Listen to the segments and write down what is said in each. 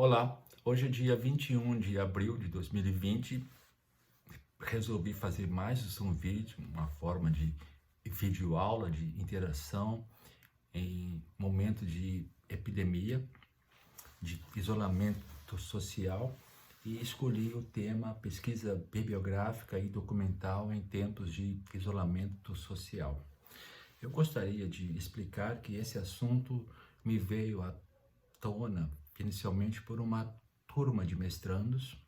Olá, hoje é dia 21 de abril de 2020. Resolvi fazer mais um vídeo, uma forma de videoaula, de interação em momento de epidemia, de isolamento social, e escolhi o tema pesquisa bibliográfica e documental em tempos de isolamento social. Eu gostaria de explicar que esse assunto me veio à tona inicialmente por uma turma de mestrandos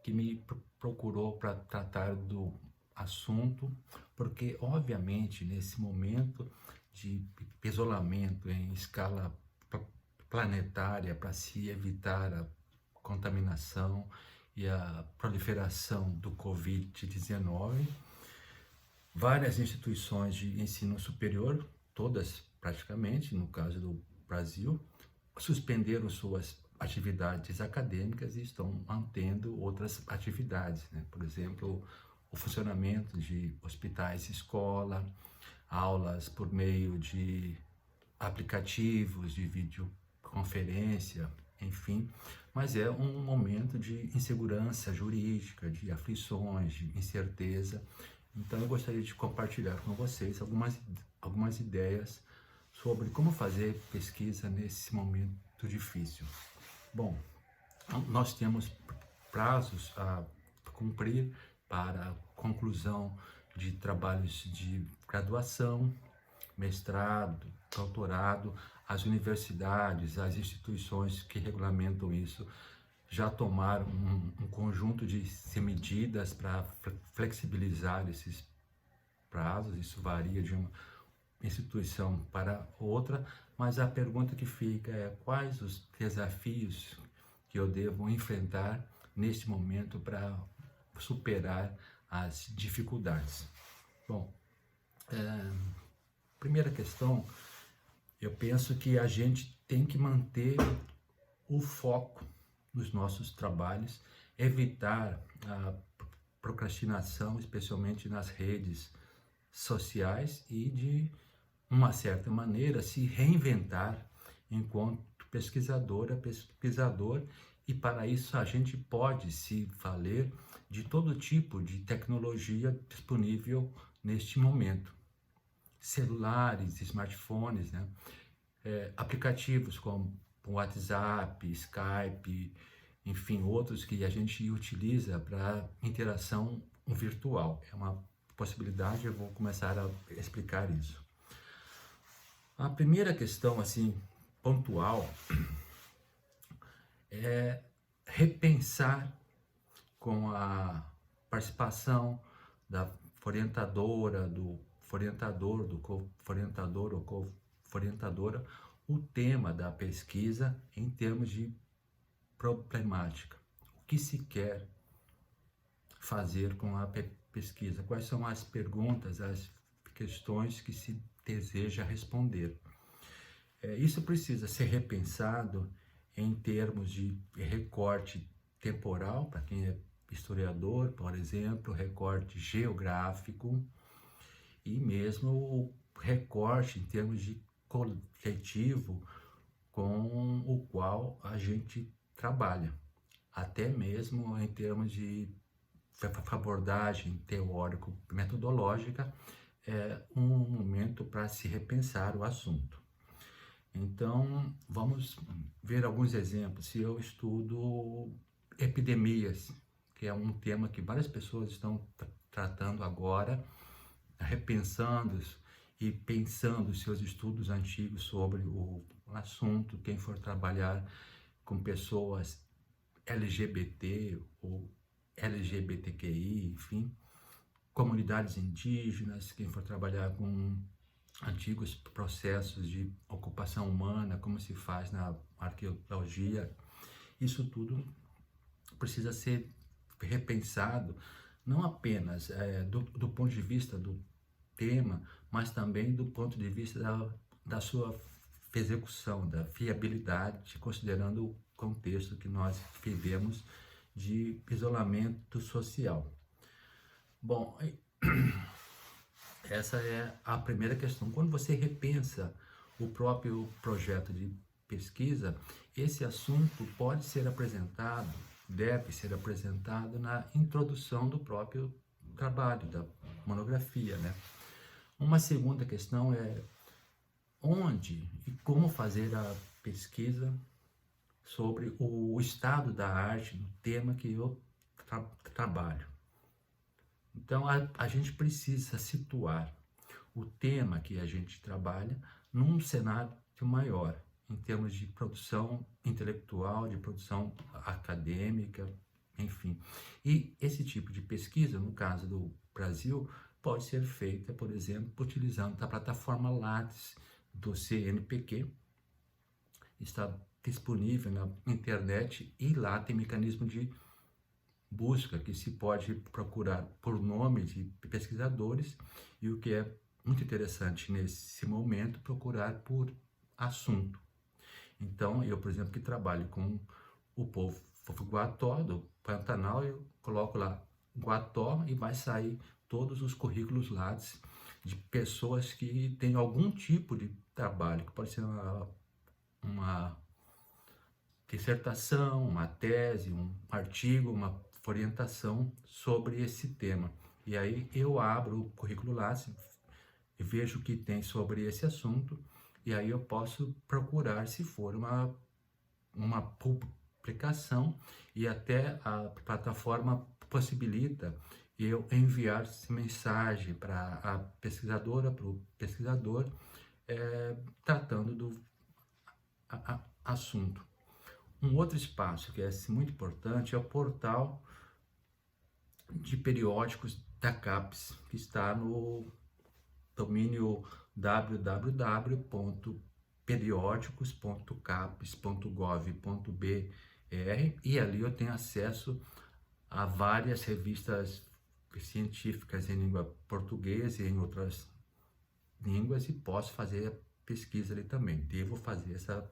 que me procurou para tratar do assunto, porque obviamente nesse momento de isolamento em escala planetária para se evitar a contaminação e a proliferação do Covid-19, várias instituições de ensino superior, todas praticamente, no caso do Brasil, suspenderam suas atividades acadêmicas e estão mantendo outras atividades, né? Por exemplo, o funcionamento de hospitais, escola, aulas por meio de aplicativos de videoconferência, enfim. Mas é um momento de insegurança jurídica, de aflições, de incerteza. Então eu gostaria de compartilhar com vocês algumas ideias sobre como fazer pesquisa nesse momento difícil. Bom, nós temos prazos a cumprir para a conclusão de trabalhos de graduação, mestrado, doutorado. As universidades, as instituições que regulamentam isso já tomaram um conjunto de medidas para flexibilizar esses prazos. Isso varia de uma instituição para outra, mas a pergunta que fica é: quais os desafios que eu devo enfrentar neste momento para superar as dificuldades? Bom, primeira questão, eu penso que a gente tem que manter o foco nos nossos trabalhos, evitar a procrastinação, especialmente nas redes sociais, e de uma certa maneira se reinventar enquanto pesquisador, e para isso a gente pode se valer de todo tipo de tecnologia disponível neste momento. Celulares, smartphones, né? Aplicativos como WhatsApp, Skype, enfim, outros que a gente utiliza para interação virtual. É uma possibilidade, eu vou começar a explicar isso. A primeira questão, assim, pontual, é repensar com a participação da orientadora, do orientador, do co-orientador ou co-orientadora, o tema da pesquisa em termos de problemática. O que se quer fazer com a pesquisa? Quais são as perguntas, as questões que se deseja responder? Isso precisa ser repensado em termos de recorte temporal, para quem é historiador, por exemplo, recorte geográfico, e mesmo o recorte em termos de coletivo com o qual a gente trabalha, até mesmo em termos de abordagem teórico-metodológica. É um momento para se repensar o assunto. Então, vamos ver alguns exemplos. Se eu estudo epidemias, que é um tema que várias pessoas estão tratando agora, repensando e pensando seus estudos antigos sobre o assunto, quem for trabalhar com pessoas LGBT ou LGBTQI, enfim, comunidades indígenas, quem for trabalhar com antigos processos de ocupação humana, como se faz na arqueologia, isso tudo precisa ser repensado, não apenas do ponto de vista do tema, mas também do ponto de vista da sua execução, da fiabilidade, considerando o contexto que nós vivemos de isolamento social. Bom, essa é a primeira questão. Quando você repensa o próprio projeto de pesquisa, esse assunto pode ser apresentado, deve ser apresentado na introdução do próprio trabalho, da monografia, né? Uma segunda questão é onde e como fazer a pesquisa sobre o estado da arte no tema que eu trabalho. Então, a gente precisa situar o tema que a gente trabalha num cenário maior, em termos de produção intelectual, de produção acadêmica, enfim. E esse tipo de pesquisa, no caso do Brasil, pode ser feita, por exemplo, utilizando a plataforma Lattes do CNPq, está disponível na internet e lá tem mecanismo de busca que se pode procurar por nome de pesquisadores e o que é muito interessante nesse momento, procurar por assunto. Então, eu, por exemplo, que trabalho com o povo Guató, do Pantanal, eu coloco lá Guató e vai sair todos os currículos Lattes de pessoas que têm algum tipo de trabalho, que pode ser uma dissertação, uma tese, um artigo, uma orientação sobre esse tema. E aí eu abro o currículo Lattes, vejo o que tem sobre esse assunto, e aí eu posso procurar se for uma publicação, e até a plataforma possibilita eu enviar mensagem para a pesquisadora, para o pesquisador, tratando do assunto. Um outro espaço que é muito importante é o portal de periódicos da CAPES, que está no domínio www.periodicos.capes.gov.br, e ali eu tenho acesso a várias revistas científicas em língua portuguesa e em outras línguas, e posso fazer a pesquisa ali também. Devo fazer essa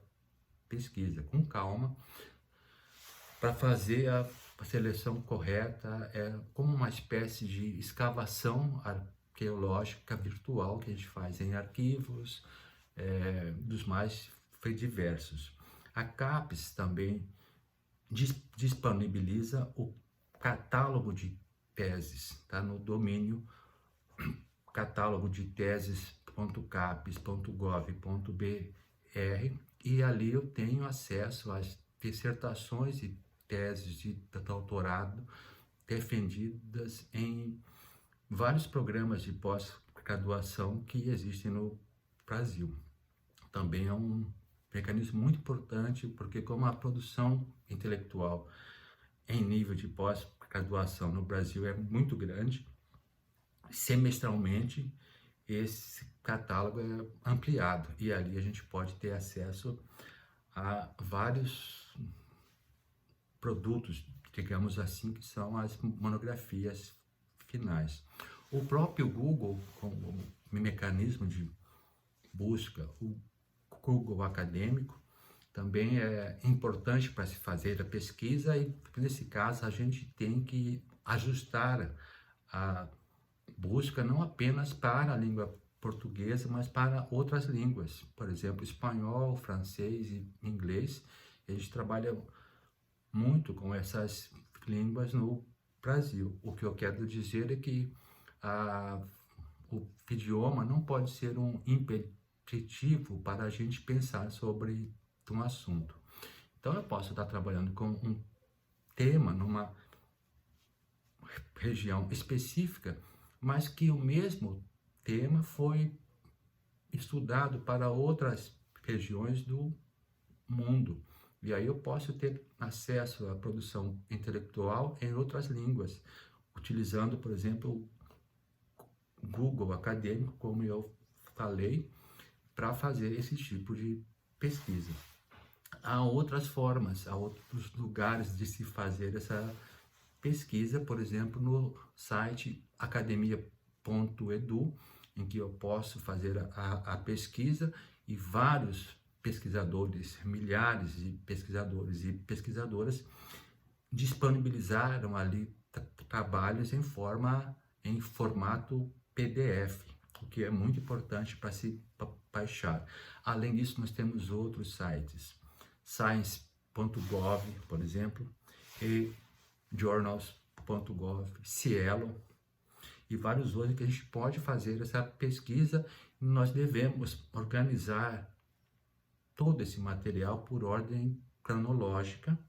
pesquisa com calma para fazer a seleção correta, como uma espécie de escavação arqueológica virtual que a gente faz em arquivos dos mais diversos. A CAPES também disponibiliza o catálogo de teses, tá? No domínio catálogo de teses.capes.gov.br, e ali eu tenho acesso às dissertações e teses de doutorado defendidas em vários programas de pós-graduação que existem no Brasil. Também é um mecanismo muito importante, porque como a produção intelectual em nível de pós-graduação no Brasil é muito grande, semestralmente esse catálogo é ampliado, e ali a gente pode ter acesso a vários produtos, digamos assim, que são as monografias finais. O próprio Google, como mecanismo de busca, o Google acadêmico, também é importante para se fazer a pesquisa, e nesse caso a gente tem que ajustar a busca não apenas para a língua portuguesa, mas para outras línguas, por exemplo, espanhol, francês e inglês. A gente trabalha muito com essas línguas no Brasil. O que eu quero dizer é que o idioma não pode ser um impeditivo para a gente pensar sobre um assunto. Então eu posso estar trabalhando com um tema numa região específica, mas que o mesmo tema foi estudado para outras regiões do mundo. E aí eu posso ter acesso à produção intelectual em outras línguas, utilizando, por exemplo, o Google acadêmico, como eu falei, para fazer esse tipo de pesquisa. Há outras formas, há outros lugares de se fazer essa pesquisa, por exemplo, no site academia.edu, em que eu posso fazer a pesquisa, e vários pesquisadores, milhares de pesquisadores e pesquisadoras disponibilizaram ali trabalhos em formato PDF, o que é muito importante para se baixar. Além disso, nós temos outros sites, science.gov, por exemplo, e journals.gov, Cielo e vários outros que a gente pode fazer essa pesquisa. Nós devemos organizar todo esse material por ordem cronológica,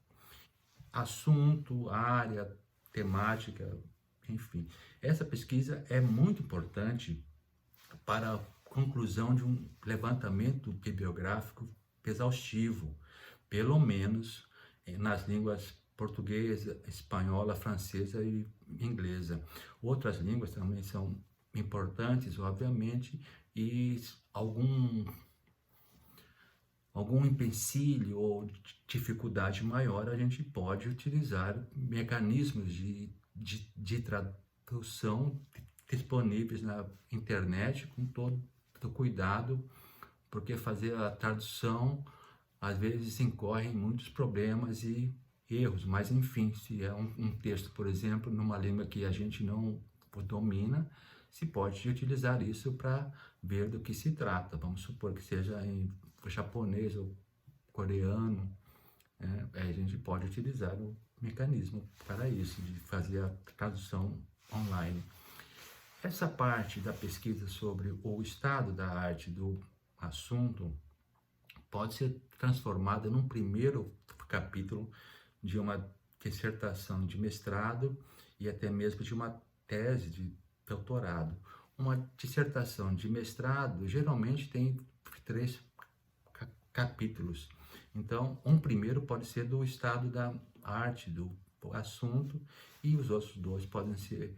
assunto, área, temática, enfim. Essa pesquisa é muito importante para a conclusão de um levantamento bibliográfico exaustivo, pelo menos nas línguas portuguesa, espanhola, francesa e inglesa. Outras línguas também são importantes, obviamente, e algum empecilho ou dificuldade maior, a gente pode utilizar mecanismos de tradução disponíveis na internet com todo cuidado, porque fazer a tradução às vezes incorre em muitos problemas e erros, mas enfim, se é um texto, por exemplo, numa língua que a gente não domina, se pode utilizar isso para ver do que se trata. Vamos supor que seja em japonês ou coreano, a gente pode utilizar o mecanismo para isso, de fazer a tradução online. Essa parte da pesquisa sobre o estado da arte do assunto pode ser transformada num primeiro capítulo de uma dissertação de mestrado e até mesmo de uma tese de doutorado. Uma dissertação de mestrado geralmente tem 3 capítulos. Então, um primeiro pode ser do estado da arte do assunto e os outros 2 podem ser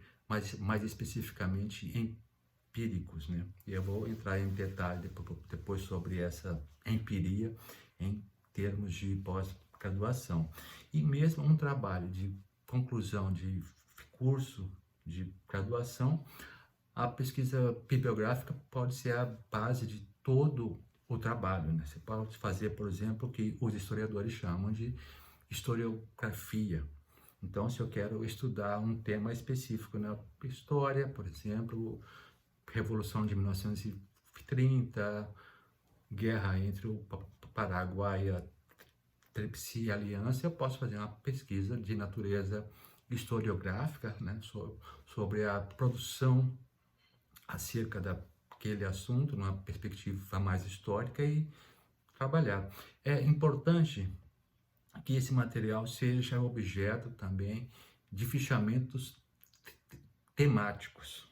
mais especificamente empíricos, né? E eu vou entrar em detalhe depois sobre essa empiria em termos de pós-graduação. E mesmo um trabalho de conclusão de curso de graduação, a pesquisa bibliográfica pode ser a base de todo o trabalho, né? Você pode fazer, por exemplo, o que os historiadores chamam de historiografia. Então, se eu quero estudar um tema específico na história, por exemplo, Revolução de 1930, guerra entre o Paraguai e a Tríplice Aliança, eu posso fazer uma pesquisa de natureza historiográfica, né, sobre a produção acerca daquele assunto, numa perspectiva mais histórica e trabalhar. É importante que esse material seja objeto também de fichamentos temáticos.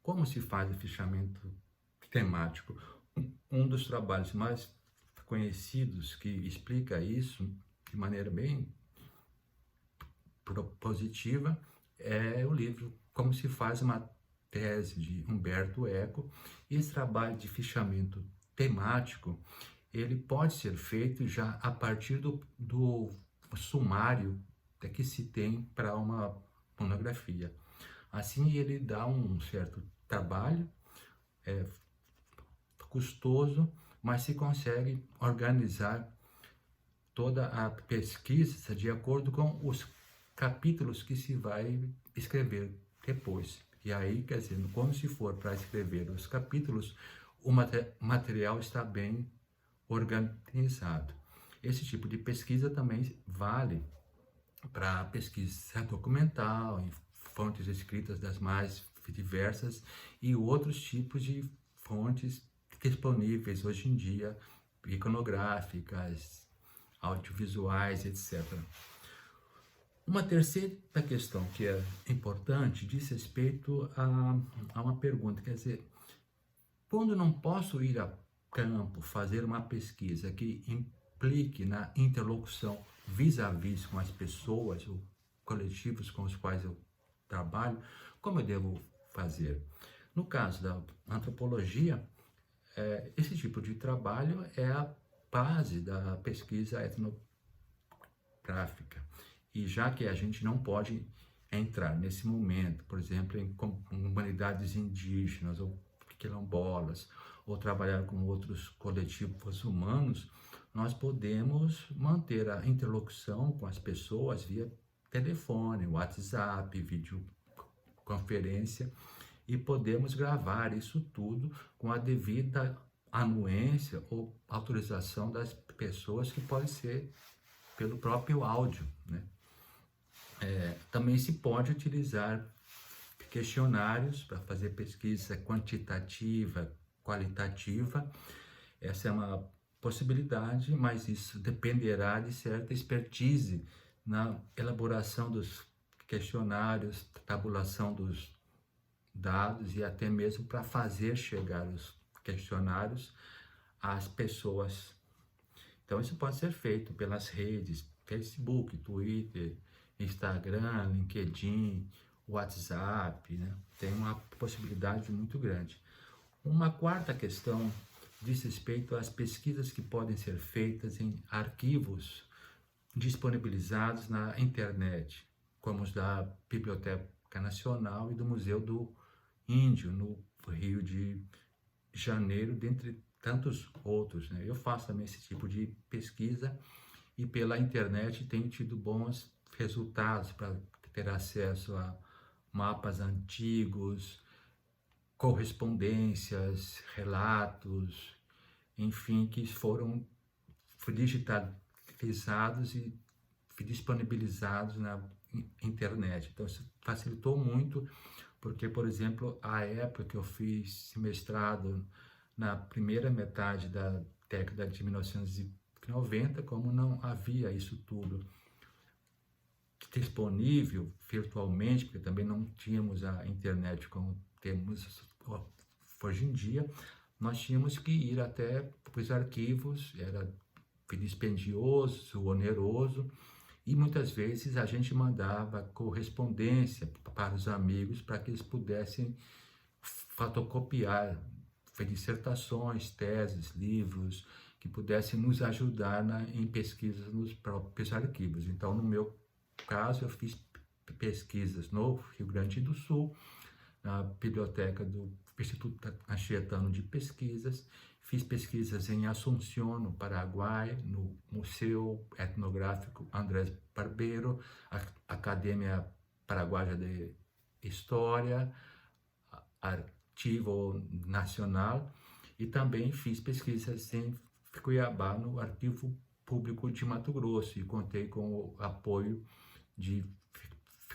Como se faz o fichamento temático? Um dos trabalhos mais conhecidos que explica isso de maneira bem propositiva é o livro Como se faz uma tese, de Humberto Eco. E esse trabalho de fichamento temático, ele pode ser feito já a partir do sumário que se tem para uma monografia. Assim, ele dá um certo trabalho, custoso, mas se consegue organizar toda a pesquisa de acordo com os capítulos que se vai escrever depois. E aí, quer dizer, quando se for para escrever os capítulos, o material está bem organizado. Esse tipo de pesquisa também vale para pesquisa documental, em fontes escritas das mais diversas e outros tipos de fontes disponíveis hoje em dia, iconográficas, audiovisuais, etc. Uma terceira questão que é importante diz respeito a uma pergunta, quer dizer, quando não posso ir a campo fazer uma pesquisa que implique na interlocução vis-à-vis com as pessoas ou coletivos com os quais eu trabalho, como eu devo fazer? No caso da antropologia, esse tipo de trabalho é a base da pesquisa etnográfica. E já que a gente não pode entrar nesse momento, por exemplo, em comunidades indígenas ou quilombolas, ou trabalhar com outros coletivos humanos, nós podemos manter a interlocução com as pessoas via telefone, WhatsApp, videoconferência, e podemos gravar isso tudo com a devida anuência ou autorização das pessoas, que pode ser pelo próprio áudio, né? Também se pode utilizar questionários para fazer pesquisa quantitativa, qualitativa. Essa é uma possibilidade, mas isso dependerá de certa expertise na elaboração dos questionários, tabulação dos dados e até mesmo para fazer chegar os questionários às pessoas. Então isso pode ser feito pelas redes, Facebook, Twitter, Instagram, LinkedIn, WhatsApp, né? Tem uma possibilidade muito grande. Uma quarta questão diz respeito às pesquisas que podem ser feitas em arquivos disponibilizados na internet, como os da Biblioteca Nacional e do Museu do Índio, no Rio de Janeiro, dentre tantos outros, né? Eu faço também esse tipo de pesquisa e pela internet tenho tido bons resultados para ter acesso a mapas antigos, correspondências, relatos, enfim, que foram digitalizados e disponibilizados na internet. Então isso facilitou muito, porque, por exemplo, a época que eu fiz mestrado na primeira metade da década de 1990, como não havia isso tudo disponível virtualmente, porque também não tínhamos a internet como temos hoje em dia, nós tínhamos que ir até os arquivos, era dispendioso, oneroso, e muitas vezes a gente mandava correspondência para os amigos para que eles pudessem fotocopiar dissertações, teses, livros, que pudessem nos ajudar em pesquisas nos próprios arquivos. Então, no meu caso, eu fiz pesquisas no Rio Grande do Sul, na biblioteca do Instituto Anchietano de Pesquisas, fiz pesquisas em Assunción, no Paraguai, no Museu Etnográfico Andrés Barbeiro, Academia Paraguaia de História, Arquivo Nacional, e também fiz pesquisas em Cuiabá, no Arquivo Público de Mato Grosso, e contei com o apoio de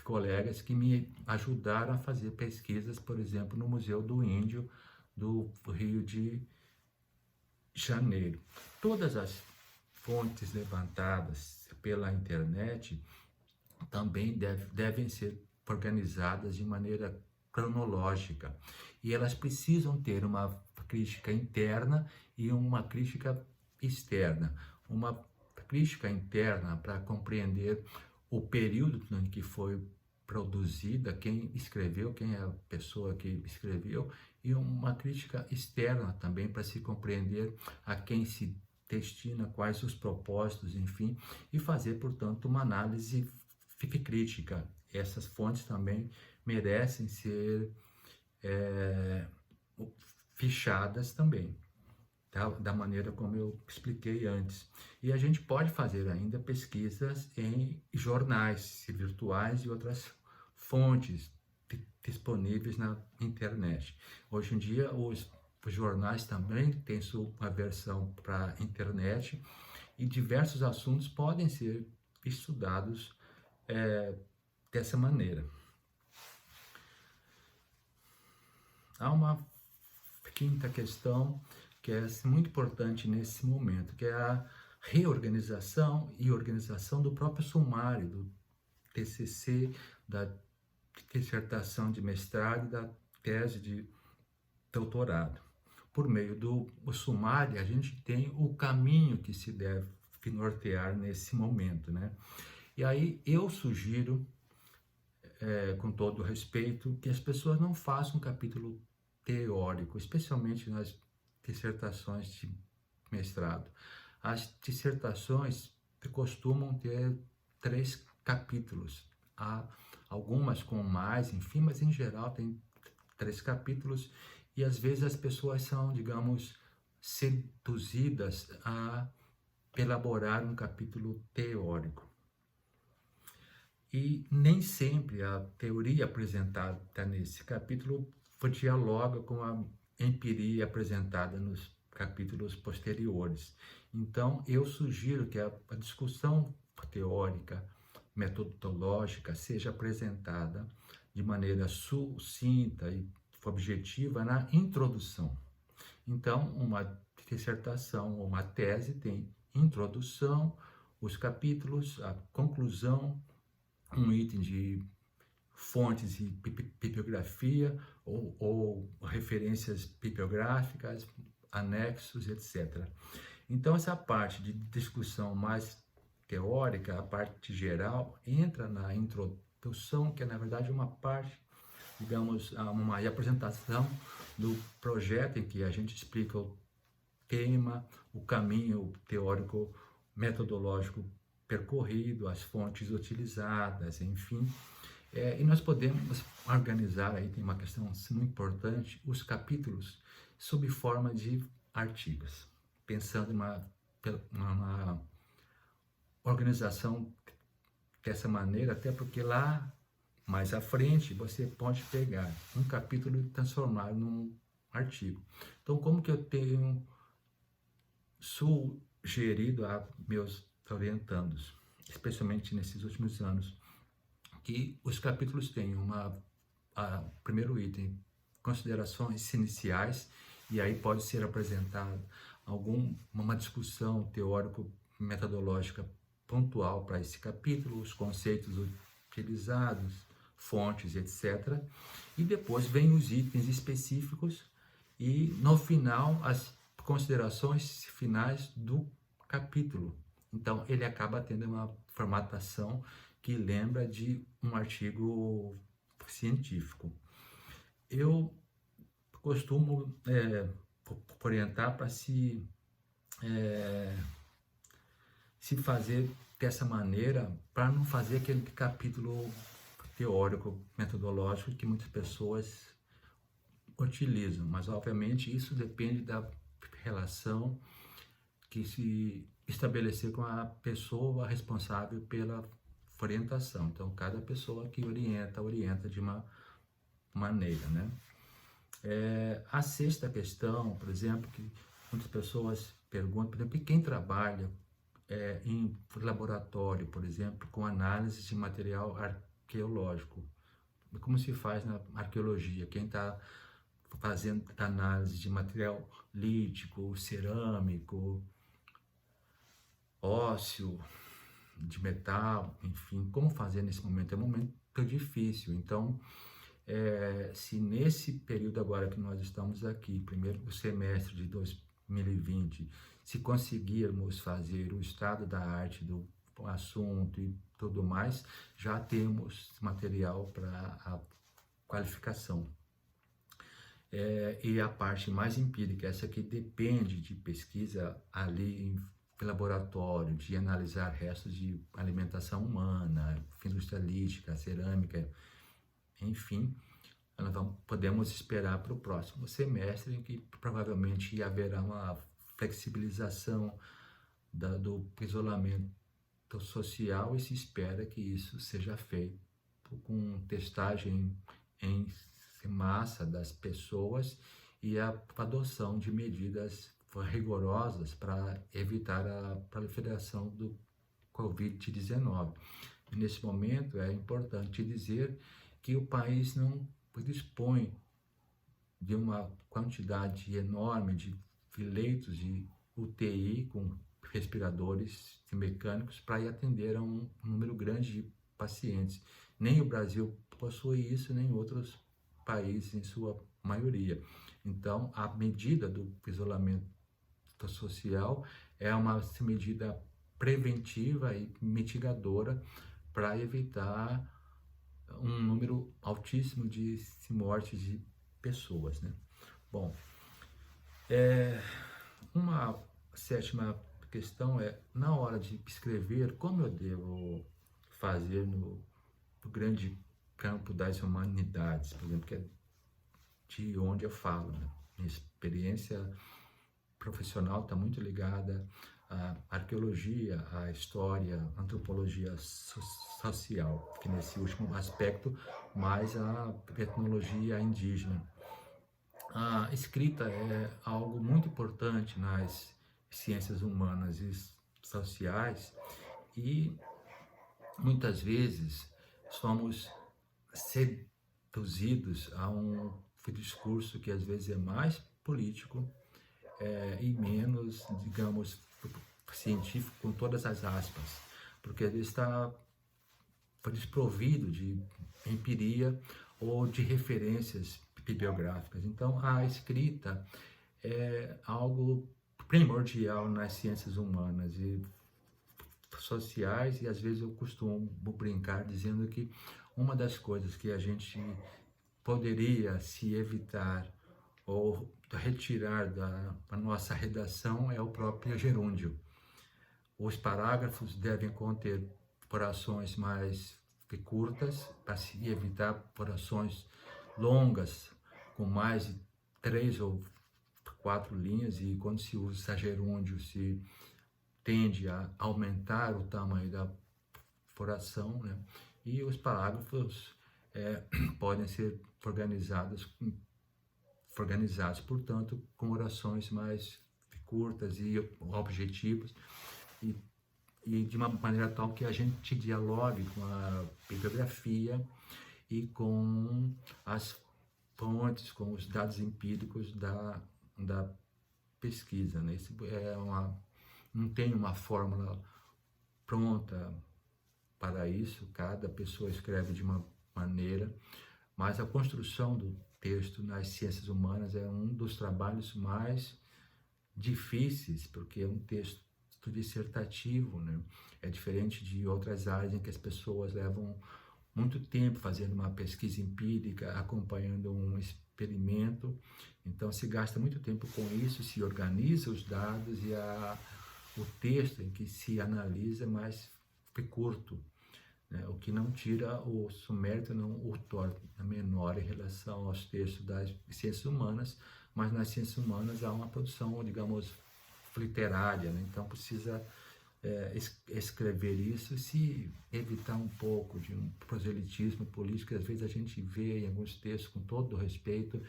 colegas que me ajudaram a fazer pesquisas, por exemplo, no Museu do Índio do Rio de Janeiro. Todas as fontes levantadas pela internet também devem ser organizadas de maneira cronológica, e elas precisam ter uma crítica interna e uma crítica externa. Uma crítica interna para compreender o período em que foi produzida, quem escreveu, quem é a pessoa que escreveu, e uma crítica externa também para se compreender a quem se destina, quais os propósitos, enfim, e fazer, portanto, uma análise crítica. Essas fontes também merecem ser fichadas também, tá? Da maneira como eu expliquei antes. E a gente pode fazer ainda pesquisas em jornais virtuais e outras fontes disponíveis na internet. Hoje em dia, os jornais também têm sua versão para a internet, e diversos assuntos podem ser estudados dessa maneira. Há uma quinta questão que é muito importante nesse momento, que é a reorganização e organização do próprio sumário, do TCC, da dissertação de mestrado e da tese de doutorado. Por meio do sumário, a gente tem o caminho que se deve nortear nesse momento, né? E aí eu sugiro, com todo respeito, que as pessoas não façam um capítulo teórico, especialmente nas dissertações de mestrado. As dissertações costumam ter 3 capítulos, há algumas com mais, enfim, mas em geral tem 3 capítulos, e às vezes as pessoas são, digamos, seduzidas a elaborar um capítulo teórico. E nem sempre a teoria apresentada nesse capítulo dialoga com a empiria apresentada nos capítulos posteriores. Então, eu sugiro que a discussão teórica, metodológica, seja apresentada de maneira sucinta e objetiva na introdução. Então, uma dissertação ou uma tese tem introdução, os capítulos, a conclusão, um item de fontes e bibliografia ou referências bibliográficas, anexos, etc. Então, essa parte de discussão mais teórica, a parte geral, entra na introdução, que é, na verdade, uma parte, digamos, uma apresentação do projeto em que a gente explica o tema, o caminho teórico, metodológico percorrido, as fontes utilizadas, enfim. E nós podemos organizar, aí tem uma questão muito importante, os capítulos sob forma de artigos, pensando numa organização dessa maneira, até porque lá mais à frente você pode pegar um capítulo e transformar num artigo. Então, como que eu tenho sugerido a meus orientandos, especialmente nesses últimos anos, que os capítulos tenham primeiro item, considerações iniciais, e aí pode ser apresentado uma discussão teórico-metodológica pontual para esse capítulo, os conceitos utilizados, fontes, etc. E depois vem os itens específicos e, no final, as considerações finais do capítulo. Então, ele acaba tendo uma formatação que lembra de um artigo científico. Eu costumo orientar para se fazer dessa maneira, para não fazer aquele capítulo teórico, metodológico que muitas pessoas utilizam, mas obviamente isso depende da relação que se estabelecer com a pessoa responsável pela orientação. Então, cada pessoa que orienta de uma maneira, né? A sexta questão, por exemplo, que muitas pessoas perguntam, por exemplo, quem trabalha em laboratório, por exemplo, com análise de material arqueológico, como se faz na arqueologia? Quem está fazendo análise de material lítico, cerâmico, ósseo, de metal, enfim, como fazer nesse momento? É um momento difícil. Então, se nesse período agora que nós estamos aqui, primeiro semestre de 2020, se conseguirmos fazer o estado da arte do assunto e tudo mais, já temos material para a qualificação. E a parte mais empírica, essa que depende de pesquisa ali em laboratório, de analisar restos de alimentação humana, indústria lítica, cerâmica, enfim, nós podemos esperar para o próximo semestre, em que provavelmente haverá uma flexibilização do isolamento social e se espera que isso seja feito com testagem em massa das pessoas e a adoção de medidas rigorosas para evitar a proliferação do Covid-19. Nesse momento é importante dizer que o país não dispõe de uma quantidade enorme de leitos de UTI com respiradores mecânicos para ir atender a um número grande de pacientes. Nem o Brasil possui isso, nem outros países em sua maioria. Então, a medida do isolamento social é uma medida preventiva e mitigadora para evitar um número altíssimo de mortes de pessoas, né? Bom, uma sétima questão é, na hora de escrever, como eu devo fazer no grande campo das humanidades, por exemplo, que é de onde eu falo, né? Minha experiência profissional está muito ligada à arqueologia, à história, à antropologia social, que nesse último aspecto, mais a etnologia indígena. A escrita é algo muito importante nas ciências humanas e sociais e muitas vezes somos seduzidos a um discurso que às vezes é mais político e menos, digamos, científico com todas as aspas, porque ele está desprovido de empiria ou de referências bibliográficas. Então, a escrita é algo primordial nas ciências humanas e sociais, e às vezes eu costumo brincar dizendo que uma das coisas que a gente poderia se evitar ou retirar da nossa redação é o próprio gerúndio. Os parágrafos devem conter orações mais curtas, para se evitar orações longas, com mais de 3 ou 4 linhas, e quando se usa gerúndio, se tende a aumentar o tamanho da oração, né? E os parágrafos podem ser organizados, portanto, com orações mais curtas e objetivas, e, e de uma maneira tal que a gente dialogue com a bibliografia e com as fontes, com os dados empíricos da pesquisa, né? Isso não tem uma fórmula pronta para isso, cada pessoa escreve de uma maneira, mas a construção do texto nas ciências humanas é um dos trabalhos mais difíceis, porque é um texto dissertativo, né? É diferente de outras áreas em que as pessoas levam muito tempo fazendo uma pesquisa empírica, acompanhando um experimento, então se gasta muito tempo com isso, se organiza os dados e o texto em que se analisa é mais curto, né? O que não tira o mérito, não o torna menor em relação aos textos das ciências humanas, mas nas ciências humanas há uma produção, digamos, literária, né? Então precisa escrever isso e se evitar um pouco de um proselitismo político, que às vezes a gente vê em alguns textos, com todo o respeito,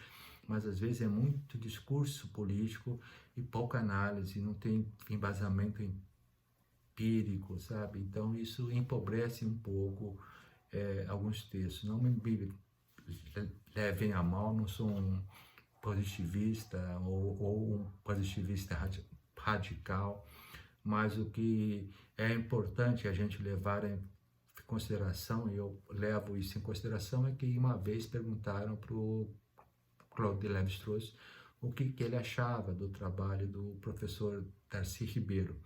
mas às vezes é muito discurso político e pouca análise, não tem embasamento empírico, sabe? Então isso empobrece um pouco alguns textos. Não me levem a mal, não sou um positivista ou um positivista radical, mas o que é importante a gente levar em consideração, e eu levo isso em consideração, é que uma vez perguntaram para o Claude Lévi-Strauss o que ele achava do trabalho do professor Darcy Ribeiro.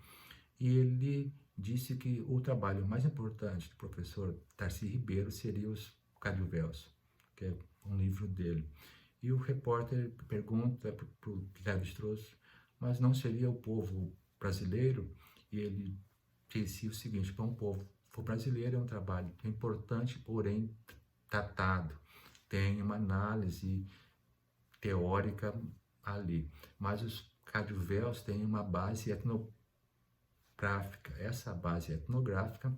E ele disse que o trabalho mais importante do professor Darcy Ribeiro seria os Cadilvéus, que é um livro dele. E o repórter pergunta para o Lévi-Strauss, mas não seria o povo brasileiro? E ele disse o seguinte: para um povo brasileiro é um trabalho importante, porém datado, tem uma análise teórica ali, mas os Cadilvéus têm uma base etnográfica. Essa base etnográfica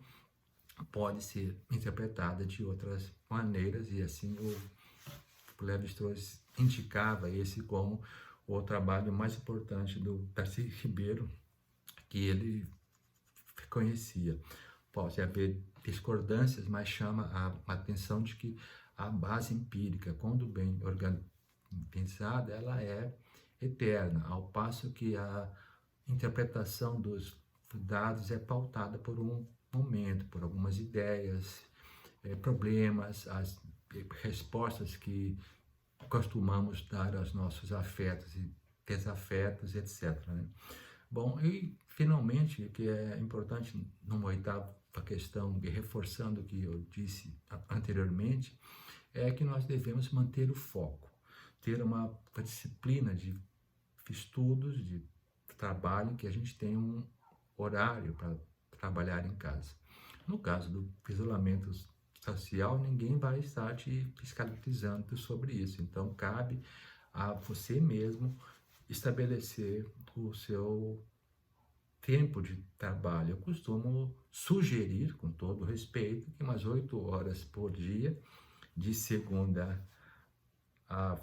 pode ser interpretada de outras maneiras, e assim o Lévi-Strauss indicava esse como o trabalho mais importante do Darcy Ribeiro, que ele conhecia. Pode haver discordâncias, mas chama a atenção de que a base empírica, quando bem organizada, ela é eterna, ao passo que a interpretação dos dados é pautada por um momento, por algumas ideias, problemas, as respostas que costumamos dar aos nossos afetos e desafetos, etc. Né? Bom, e finalmente, o que é importante numa oitava questão, e reforçando o que eu disse anteriormente, é que nós devemos manter o foco, ter uma disciplina de estudos, de trabalho, que a gente tenha um horário para trabalhar em casa. No caso do isolamento social, ninguém vai estar te fiscalizando sobre isso, então cabe a você mesmo estabelecer o seu tempo de trabalho. Eu costumo sugerir, com todo respeito, que umas 8 horas por dia, de segunda a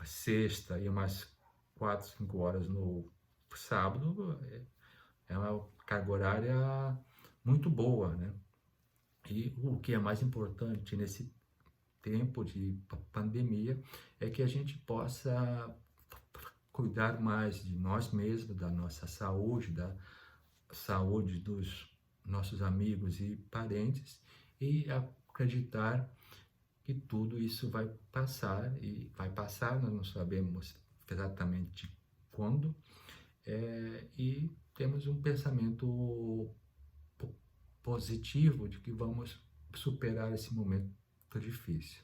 sexta e umas 4, 5 horas no sábado, é uma carga horária muito boa, né? E o que é mais importante nesse tempo de pandemia é que a gente possa cuidar mais de nós mesmos, da nossa saúde, da saúde dos nossos amigos e parentes, e acreditar que tudo isso vai passar, e vai passar, nós não sabemos exatamente quando, e temos um pensamento positivo de que vamos superar esse momento difícil.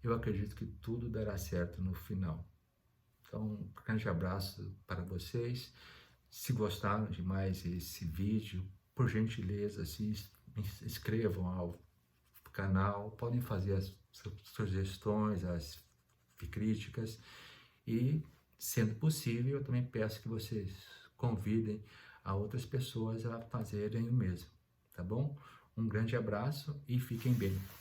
Eu acredito que tudo dará certo no final. Então, um grande abraço para vocês. Se gostaram de mais esse vídeo, por gentileza, se inscrevam ao canal, podem fazer as sugestões, as críticas e, sendo possível, eu também peço que vocês convidem a outras pessoas a fazerem o mesmo, tá bom? Um grande abraço e fiquem bem.